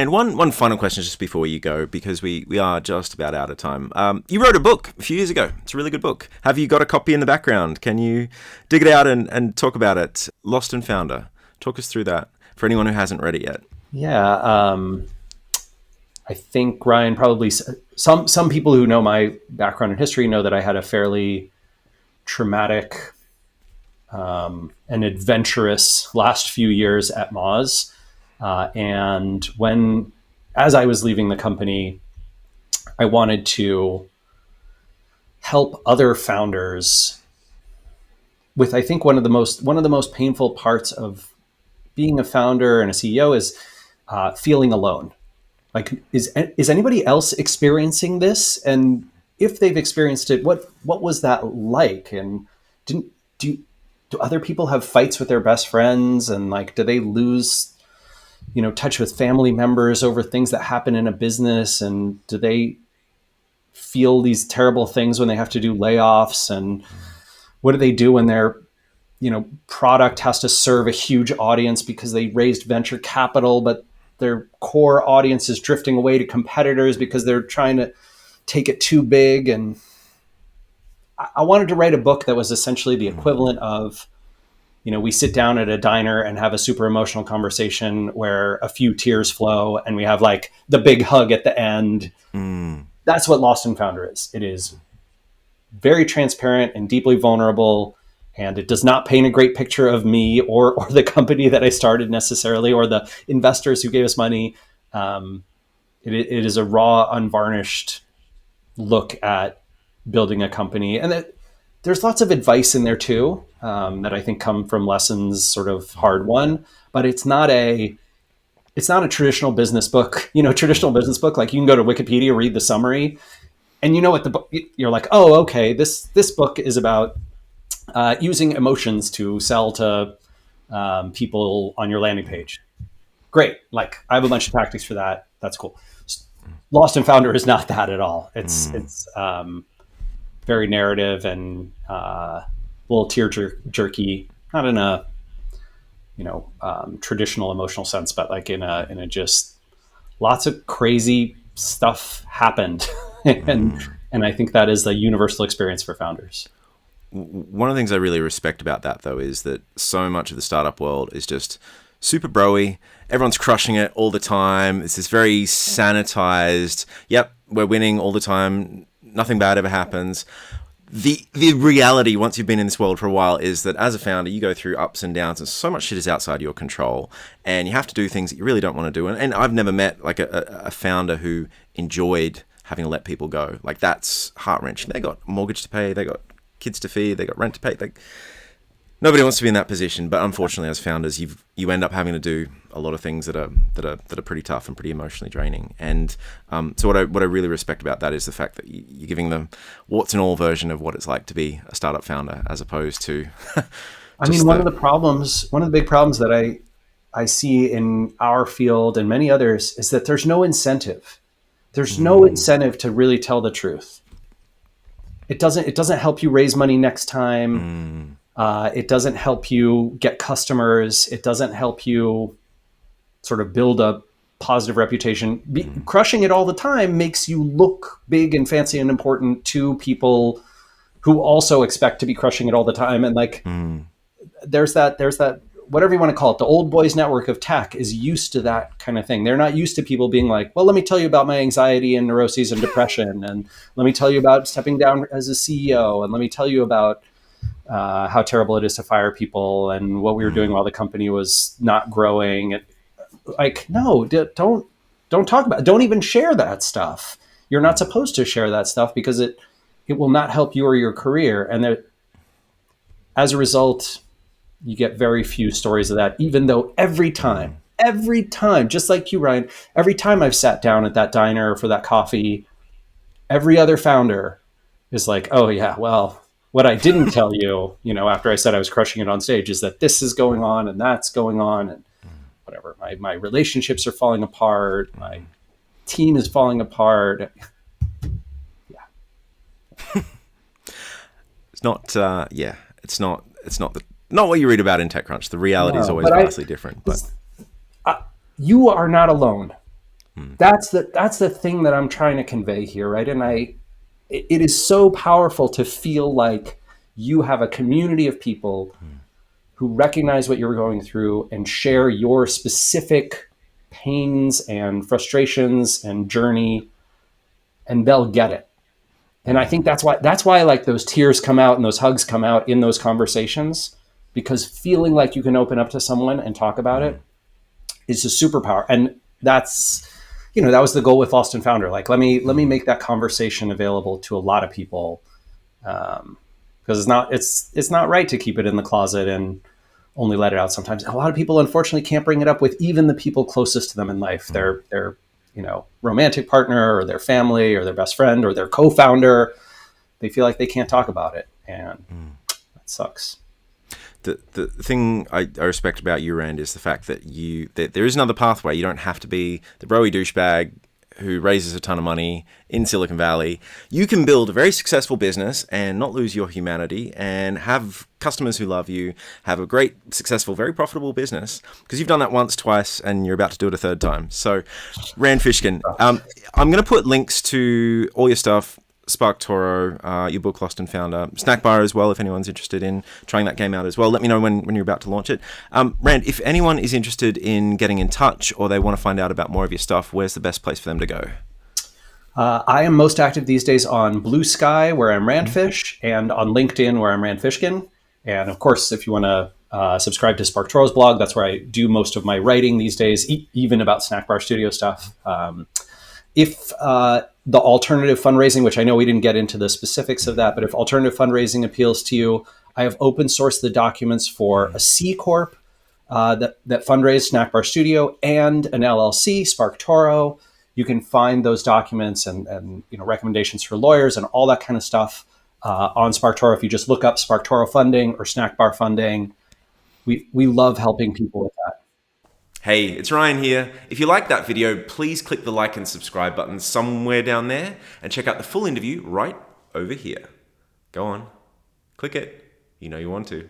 Ryan, one final question just before you go, because we are just about out of time. You wrote a book a few years ago. It's a really good book. Have you got a copy in the background? Can you dig it out and talk about it? Lost and Founder. Talk us through that for anyone who hasn't read it yet. Yeah. I think, Ryan, probably some people who know my background and history know that I had a fairly traumatic and adventurous last few years at Moz. And as I was leaving the company, I wanted to help other founders with, I think, one of the most painful parts of being a founder and a CEO is feeling alone. Like, is anybody else experiencing this? And if they've experienced it, what was that like? And do other people have fights with their best friends? And like, do they lose, touch with family members over things that happen in a business? And do they feel these terrible things when they have to do layoffs? And what do they do when their product has to serve a huge audience because they raised venture capital, but their core audience is drifting away to competitors because they're trying to take it too big? And I wanted to write a book that was essentially the equivalent of, we sit down at a diner and have a super emotional conversation where a few tears flow and we have like the big hug at the end. That's what Lost and Founder is. It is very transparent and deeply vulnerable. And it does not paint a great picture of me or the company that I started necessarily, or the investors who gave us money. It is a raw, unvarnished look at building a company. And there's lots of advice in there too, that I think come from lessons sort of hard won. But it's not a traditional business book. Traditional business book, like you can go to Wikipedia, read the summary, and what the book, you're like, oh, okay, this book is about using emotions to sell to people on your landing page. Great. Like, I have a bunch of tactics for that. That's cool. Lost and Founder is not that at all. It's very narrative and a little tear jerky, not in a traditional emotional sense, but like in a just lots of crazy stuff happened, and I think that is the universal experience for founders. One of the things I really respect about that, though, is that so much of the startup world is just super broy. Everyone's crushing it all the time. It's this very sanitized, yep, we're winning all the time. Nothing bad ever happens. The reality, once you've been in this world for a while, is that as a founder, you go through ups and downs, and so much shit is outside your control, and you have to do things that you really don't want to do. And I've never met like a founder who enjoyed having to let people go. Like, that's heart-wrenching. They got a mortgage to pay, they got kids to feed, they got rent to pay. Nobody wants to be in that position, but unfortunately, as founders, you end up having to do a lot of things that are pretty tough and pretty emotionally draining. And so what I really respect about that is the fact that you're giving them warts and all version of what it's like to be a startup founder, as opposed to. I mean, one of the big problems that I see in our field and many others is that there's no incentive. There's no incentive to really tell the truth. It doesn't help you raise money next time. It doesn't help you get customers. It doesn't help you sort of build a positive reputation. Crushing it all the time makes you look big and fancy and important to people who also expect to be crushing it all the time. And like, there's that, whatever you want to call it, the old boys network of tech is used to that kind of thing. They're not used to people being like, well, let me tell you about my anxiety and neuroses and depression. And let me tell you about stepping down as a CEO. And let me tell you about how terrible it is to fire people and what we were doing while the company was not growing. Like, no, don't talk about it. Don't even share that stuff. You're not supposed to share that stuff because it will not help you or your career. And as a result, you get very few stories of that, even though every time, just like you, Ryan, every time I've sat down at that diner for that coffee, every other founder is like, oh yeah, well, what I didn't tell you, after I said I was crushing it on stage, is that this is going on and that's going on and whatever. My relationships are falling apart. My team is falling apart. Yeah. It's not what you read about in TechCrunch. The reality is always vastly different. But you are not alone. That's the thing that I'm trying to convey here, right? And it is so powerful to feel like you have a community of people who recognize what you're going through and share your specific pains and frustrations and journey, and they'll get it. And I think that's why like those tears come out and those hugs come out in those conversations, because feeling like you can open up to someone and talk about it is a superpower. And that's, that was the goal with Lost and Founder. Like, let me make that conversation available to a lot of people, because it's not right to keep it in the closet and only let it out sometimes. A lot of people, unfortunately, can't bring it up with even the people closest to them in life, their romantic partner or their family or their best friend or their co-founder. They feel like they can't talk about it, and that sucks. The thing I respect about you, Rand, is the fact that there is another pathway. You don't have to be the broy douchebag who raises a ton of money in Silicon Valley. You can build a very successful business and not lose your humanity and have customers who love you, have a great, successful, very profitable business, because you've done that once, twice, and you're about to do it a third time. So, Rand Fishkin, I'm going to put links to all your stuff, SparkToro, your book Lost and Founder, Snackbar as well, if anyone's interested in trying that game out as well. Let me know when you're about to launch it. Rand, if anyone is interested in getting in touch or they want to find out about more of your stuff, where's the best place for them to go? I am most active these days on Blue Sky, where I'm Randfish, and on LinkedIn, where I'm Rand Fishkin. And of course, if you want to subscribe to SparkToro's blog, that's where I do most of my writing these days, even about Snackbar Studio stuff. If the alternative fundraising, which I know we didn't get into the specifics of that, but if alternative fundraising appeals to you, I have open sourced the documents for a C Corp that fundraised Snackbar Studio and an LLC, SparkToro. You can find those documents and recommendations for lawyers and all that kind of stuff on SparkToro. If you just look up SparkToro funding or Snackbar funding, we love helping people with that. Hey, it's Ryan here. If you like that video, please click the like and subscribe button somewhere down there and check out the full interview right over here. Go on, click it. You know you want to.